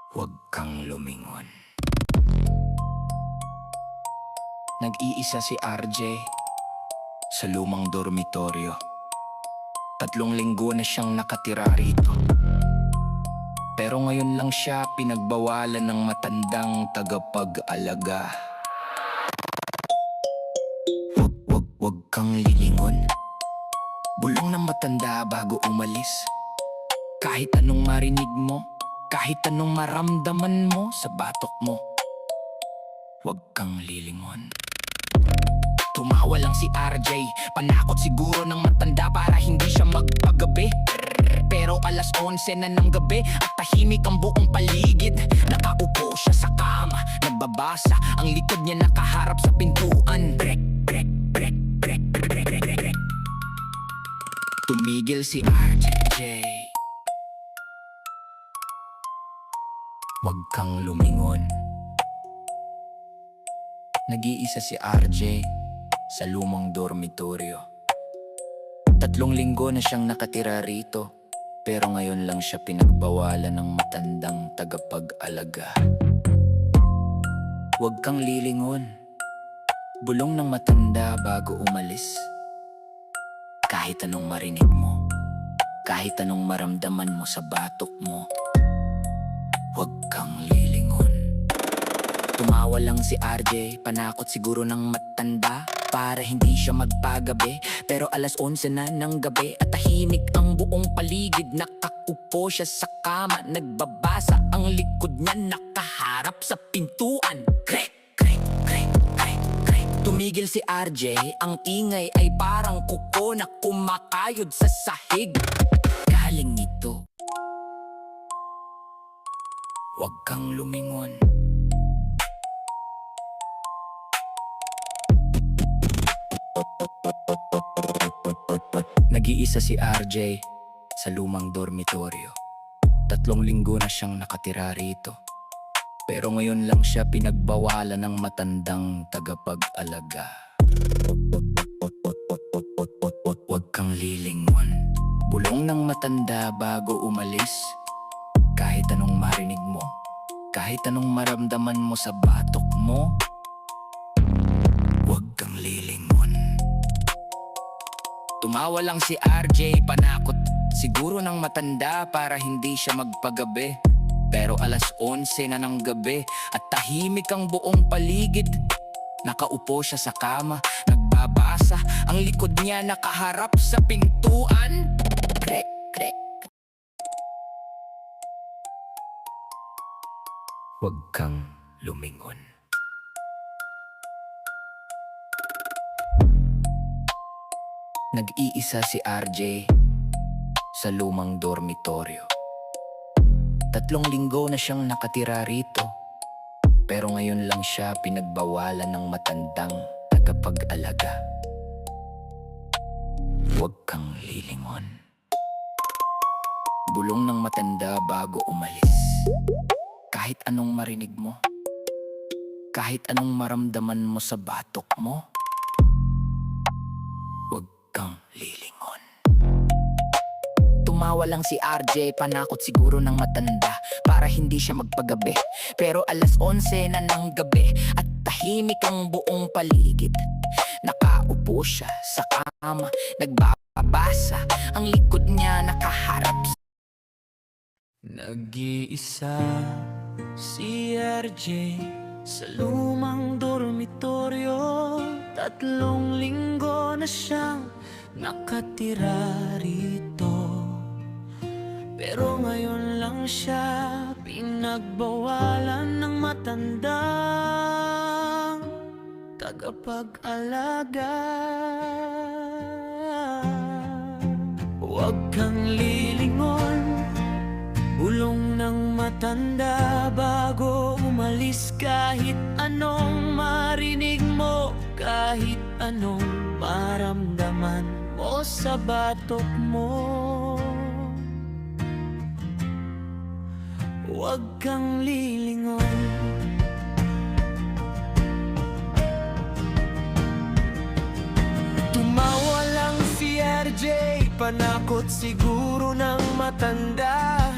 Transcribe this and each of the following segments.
Huwag kang lumingon. Nag-iisa si RJ sa lumang dormitoryo. 3 linggo na siyang nakatira rito. Pero ngayon lang siya pinagbawalan ng matandang tagapag-alaga. Huwag kang lilingon. Bulong ng matanda bago umalis. Kahit anong marinig mo, kahit anong maramdaman mo sa batok mo, huwag kang lilingon. Tumawa lang si RJ, panakot siguro ng matanda para hindi siya magpagabi. Pero alas 11 na ng gabi at tahimik ang buong paligid. Nakaupo siya sa kama, nagbabasa, ang likod niya nakaharap sa pintuan. Tumigil si RJ. Huwag kang lumingon. Nag-iisa si RJ sa lumang dormitoryo. 3 linggo na siyang nakatira rito. Pero ngayon lang siya pinagbawalan ng matandang tagapag-alaga. Huwag kang lilingon. Bulong ng matanda bago umalis. Kahit anong marinig mo, kahit anong maramdaman mo sa batok mo, huwag kang lilingon. Tumawa lang si RJ, panakot siguro ng matanda para hindi siya magpagabi. Pero alas 11 na ng gabi at tahimik ang buong paligid. Nakaupo siya sa kama, nagbabasa, ang likod niya nakaharap sa pintuan. Krek, krek, krek, krek, krek. Tumigil si RJ, ang ingay ay parang kuko na kumakayod sa sahig. Galing ito. Huwag kang lumingon. Nag-iisa si RJ sa lumang dormitoryo. 3 linggo na siyang nakatira rito. Pero ngayon lang siya pinagbawalan ng matandang tagapag-alaga. Huwag kang lilingon. Bulong ng matanda bago umalis. Kahit anong marinig mo, kahit anong maramdaman mo sa batok mo, huwag kang lilingon. Tumawa lang si RJ, panakot siguro ng matanda para hindi siya magpagabi. Pero alas 11 na ng gabi at tahimik ang buong paligid. Nakaupo siya sa kama, nagbabasa, ang likod niya nakaharap sa pintuan. Krek, krek. Huwag kang lumingon. Nag-iisa si RJ sa lumang dormitoryo. 3 linggo na siyang nakatira rito. Pero ngayon lang siya pinagbawalan ng matandang tagapag-alaga. Huwag kang lilingon. Bulong ng matanda bago umalis. Kahit anong marinig mo, kahit anong maramdaman mo sa batok mo, huwag kang lilingon. Tumawa lang si RJ, panakot siguro ng matanda para hindi siya magpagabi. Pero alas 11 na ng gabi at tahimik ang buong paligid. Nakaupo siya sa kama, nagbabasa, ang likod niya nakaharap. Nag-iisa si RJ sa lumang dormitoryo. 3 linggo na siyang nakatira rito. Pero ngayon lang siya pinagbawalan ng matandang tagapag-alaga. Huwag kang lilingon. Bulong ng matanda bago umalis. Kahit anong marinig mo, kahit anong maramdaman mo sa batok mo, huwag kang lilingon. Tumawa lang si RJ, panakot siguro ng matanda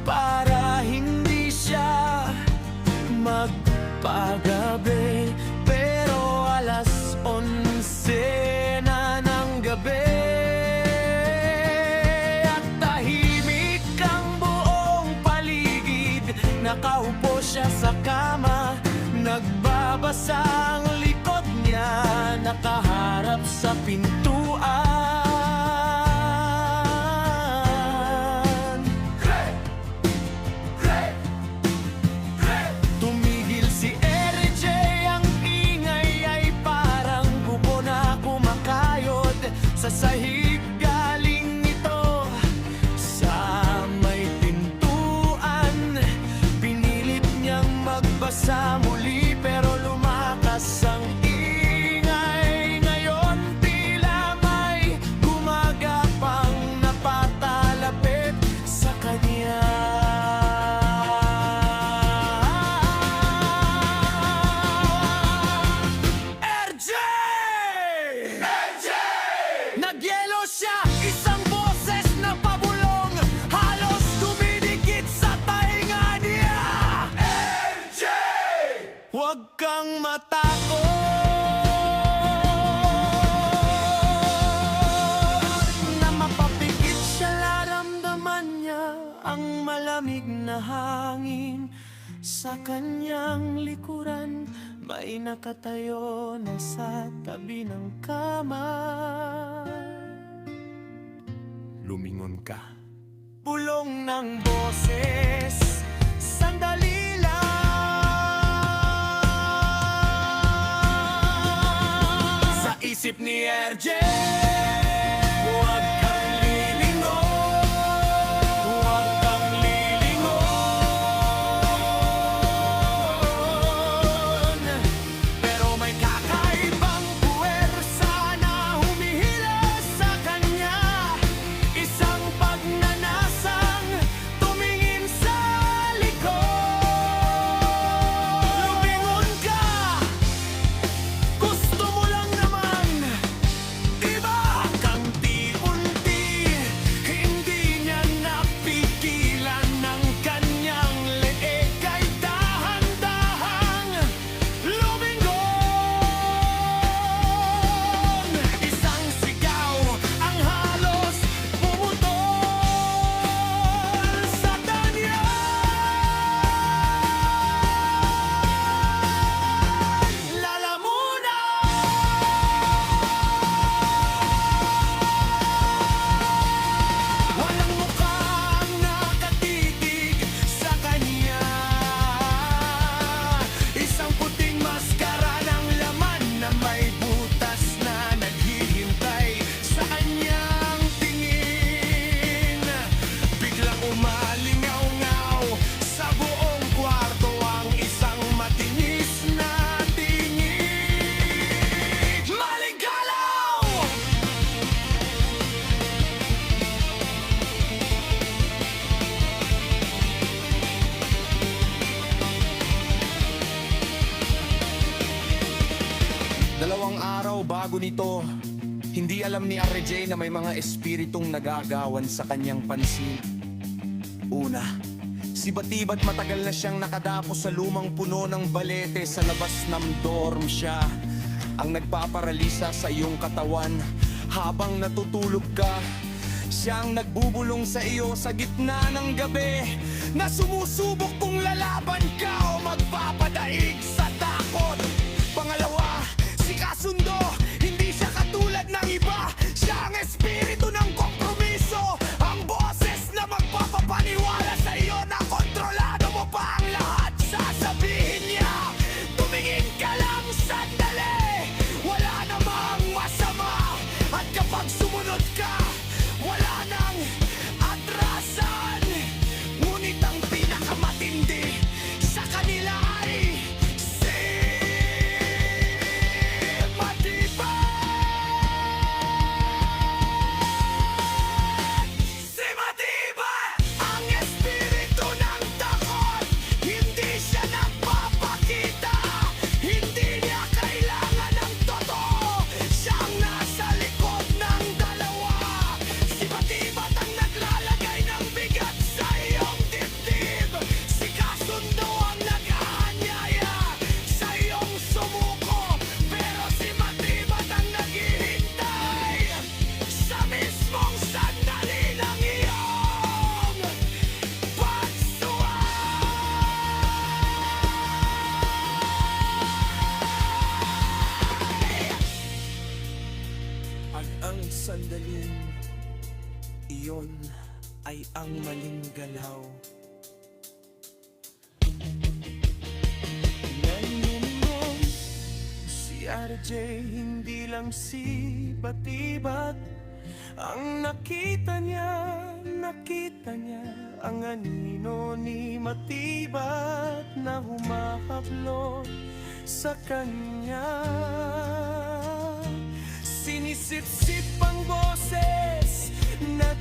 para hindi siya nakaharap sa pintuan. Tumigil si RJ, ang ingay ay parang buko na kumakayod sa sahig. Galing ito sa may pintuan. Pinilit niyang magbasa muli pero lumakas ang ingay. Ngayon tila may gumagapang na patalapit sa kanya. RJ! RJ! Nagyelo siya, isang boses na pabulong, halos dumidikit sa tainga niya. RJ! Huwag kang matakot na mapapikit siya. Naramdaman niya ang malamig na hangin sa kanyang likuran. May nakatayo na sa tabi ng kama. Lumingon ka. Bulong ng boses, sandali lang. Sa isip ni RJ, huwag kang lilingon. Huwag kang lilingon. Pero may kakaibang puwersa na humihilas sa kanya. Isang pagnanasang tumingin sa likod. Lumingon ka, gusto mo lang naman, diba? Kanti-unti, hindi niya napigilan ng kanyang leeg ay dahan-dahang lumingon. Isang sigaw ang halos pumutol sa kanya. Lalamunan! Walang mukhang nakatitig sa kanya. Isang puting maskara ng laman na may butas na naghihintay sa kanyang tingin. Biglang umalingaw-ngaw sa buong kwarto ang isang matinis na tingin. Maligalaw! Dalawang araw bago nito, hindi alam ni RJ na may mga espiritong nagagawan sa kanyang pansin. Una, si Batibat matagal na siyang nakadapo sa lumang puno ng balete sa labas ng dorm siya. Ang nagpaparalisa sa iyong katawan habang natutulog ka. Siyang nagbubulong sa iyo sa gitna ng gabi na sumusubok kung lalaban ka o magpapadaig sa takot. Pangalawa, si Kasundo, hindi siya katulad ng iba. Siya ang espiritu ng kompromiso, ang boses na magpapapaniwala sa iyo na kontrolado mo pa ang lahat. Sasabihin niya, tumingin ka lang sandali, wala namang masama. At kapag sumunod ka, wala nang atrasan. Ngunit ang pinakamatindi sa kanila ay ay ang maling galaw. Ngayon mo, si RJ hindi lang si Batibat ang nakita niya ang anino ni Matibat na humahablot sa kanya. Sinisip-sip ang boses na